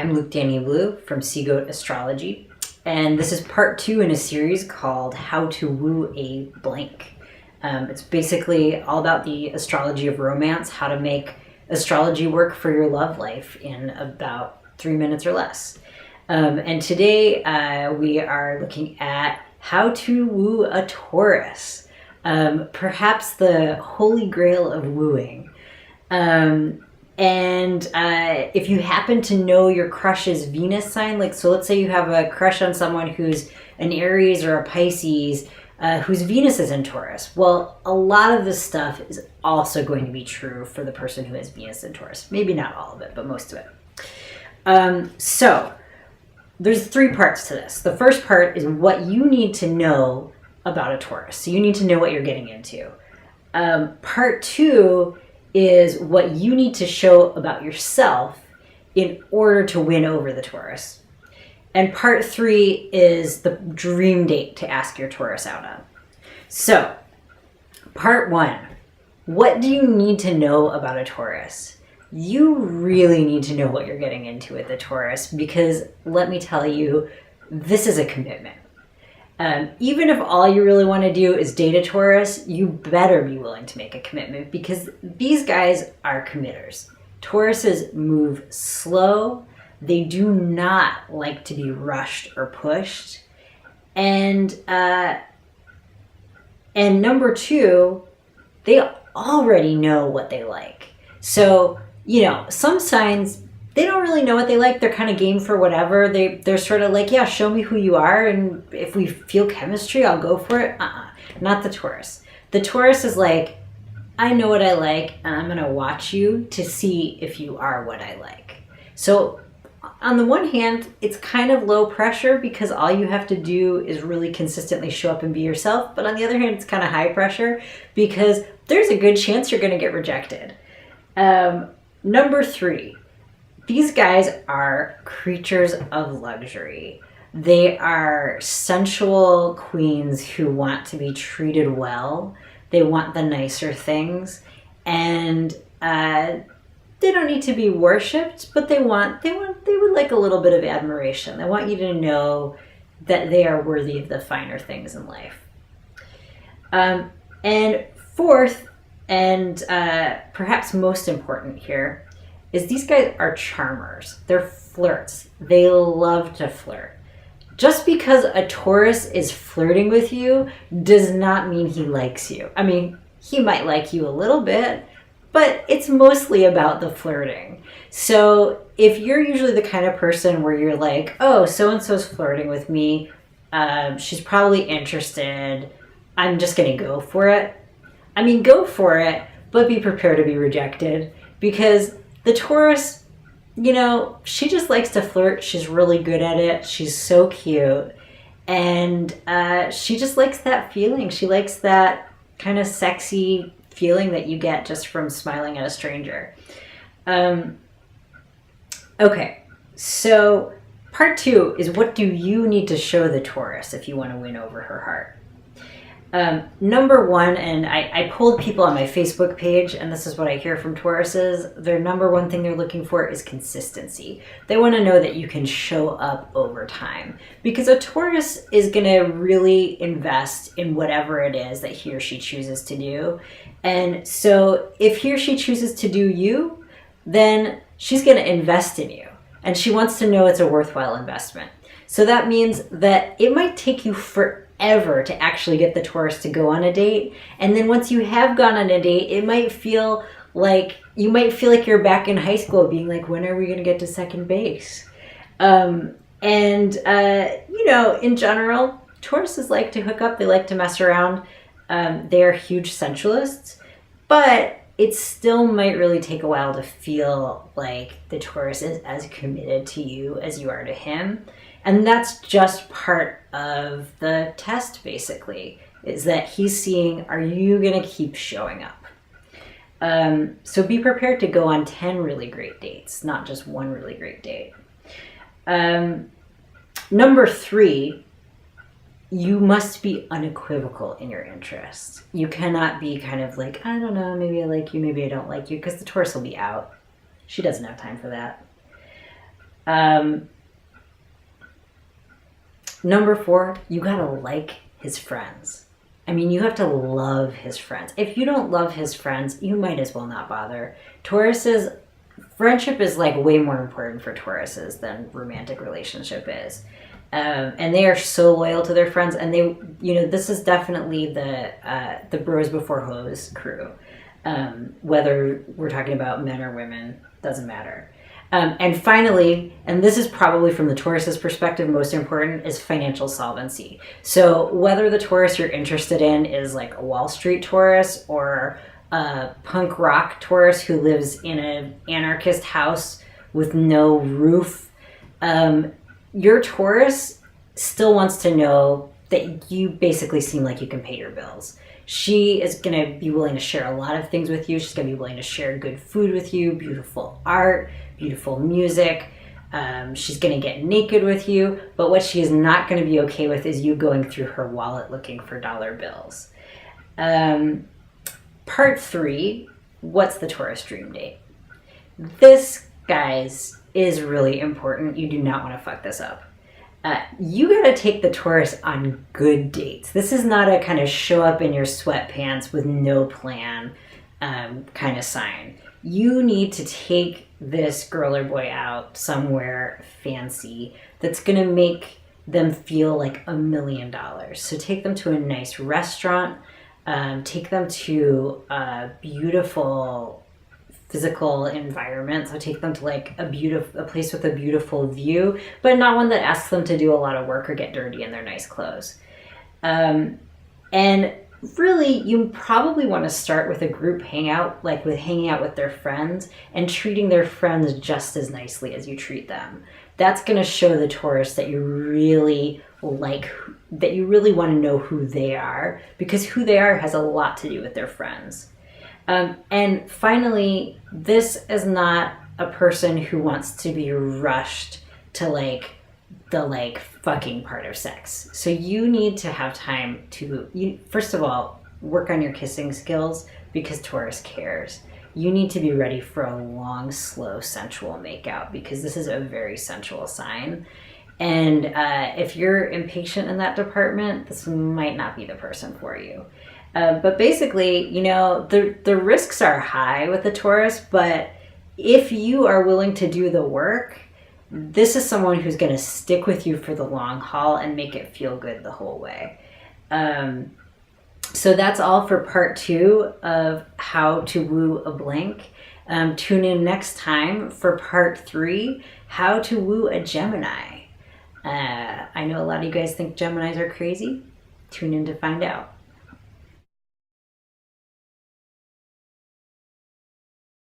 I'm Luke Danny Blue from Seagoat Astrology, and this is part 2 in a series called How to Woo a Blank. It's basically all about the astrology of romance, how to make astrology work for your love life in about 3 minutes or less. And today we are looking at how to woo a Taurus, perhaps the holy grail of wooing. If you happen to know your crush's Venus sign, so let's say you have a crush on someone who's an Aries or a Pisces, whose Venus is in Taurus. Well, a lot of this stuff is also going to be true for the person who has Venus in Taurus. Maybe not all of it, but most of it. So there's 3 parts to this. The first part is what you need to know about a Taurus. So you need to know what you're getting into. Part 2 is what you need to show about yourself in order to win over the Taurus. And part 3 is the dream date to ask your Taurus out on. So, part 1, what do you need to know about a Taurus? You really need to know what you're getting into with the Taurus, because let me tell you, this is a commitment. Even if all you really want to do is date a Taurus, you better be willing to make a commitment, because these guys are committers. Tauruses move slow. They do not like to be rushed or pushed. And number 2, they already know what they like. So, some signs, they don't really know what they like. They're kind of game for whatever. They're sort of like, yeah, show me who you are, and if we feel chemistry, I'll go for it. Not the Taurus. The Taurus is like, I know what I like, and I'm going to watch you to see if you are what I like. So on the one hand, it's kind of low pressure because all you have to do is really consistently show up and be yourself. But on the other hand, it's kind of high pressure because there's a good chance you're going to get rejected. Number 3. These guys are creatures of luxury. They are sensual queens who want to be treated well. They want the nicer things, and they don't need to be worshipped, but they would like a little bit of admiration. They want you to know that they are worthy of the finer things in life. And 4th, and perhaps most important here, is these guys are charmers. They're flirts. They love to flirt. Just because a Taurus is flirting with you does not mean he likes you. I mean, he might like you a little bit, but it's mostly about the flirting. So if you're usually the kind of person where you're like, oh, so-and-so's flirting with me, she's probably interested, I'm just going to go for it. I mean, go for it, but be prepared to be rejected, because the Taurus, she just likes to flirt. She's really good at it. She's so cute. And she just likes that feeling. She likes that kind of sexy feeling that you get just from smiling at a stranger. Okay, so part 2 is what do you need to show the Taurus if you want to win over her heart? Number 1, and I polled people on my Facebook page, and this is what I hear from Tauruses. Their number 1 thing they're looking for is consistency. They want to know that you can show up over time, because a Taurus is going to really invest in whatever it is that he or she chooses to do. And so if he or she chooses to do you, then she's going to invest in you, and she wants to know it's a worthwhile investment. So that means that it might take you forever to actually get the Taurus to go on a date. And then once you have gone on a date, it might feel like you're back in high school being like, when are we going to get to second base? In general, Tauruses like to hook up. They like to mess around. They are huge sensualists, but it still might really take a while to feel like the Taurus is as committed to you as you are to him. And that's just part of the test, basically, is that he's seeing, are you going to keep showing up? So be prepared to go on 10 really great dates, not just one really great date. Number 3, you must be unequivocal in your interest. You cannot be kind of like, I don't know, maybe I like you, maybe I don't like you, because the Taurus will be out. She doesn't have time for that. Number 4, you gotta like his friends. I mean, you have to love his friends. If you don't love his friends, you might as well not bother. Taurus's friendship is like way more important for Tauruses than romantic relationship is. And they are so loyal to their friends, and they, this is definitely the bros before hoes crew. Whether we're talking about men or women, doesn't matter. And finally, and this is probably from the Taurus's perspective most important, is financial solvency. So whether the Taurus you're interested in is like a Wall Street Taurus or a punk rock Taurus who lives in an anarchist house with no roof, your Taurus still wants to know that you basically seem like you can pay your bills. She is going to be willing to share a lot of things with you. She's going to be willing to share good food with you, beautiful art, beautiful music. She's going to get naked with you. But what she is not going to be okay with is you going through her wallet looking for dollar bills. Part 3, what's the Taurus dream date? This, guys, is really important. You do not want to fuck this up. You got to take the Taurus on good dates. This is not a kind of show up in your sweatpants with no plan kind of sign. You need to take this girl or boy out somewhere fancy that's going to make them feel like $1 million. So take them to a nice restaurant. Take them to a beautiful physical environment. So take them to like a place with a beautiful view, but not one that asks them to do a lot of work or get dirty in their nice clothes. And really, you probably want to start with a group hangout, like with hanging out with their friends and treating their friends just as nicely as you treat them. That's going to show the Taurus that you really like, that you really want to know who they are, because who they are has a lot to do with their friends. And finally, this is not a person who wants to be rushed to the fucking part of sex. So you need to have time to, first of all, work on your kissing skills, because Taurus cares. You need to be ready for a long, slow, sensual makeout, because this is a very sensual sign. And if you're impatient in that department, this might not be the person for you. But basically, the risks are high with the Taurus, but if you are willing to do the work, this is someone who's going to stick with you for the long haul and make it feel good the whole way. So that's all for part 2 of how to woo a blank. Tune in next time for part 3, how to woo a Gemini. I know a lot of you guys think Geminis are crazy. Tune in to find out.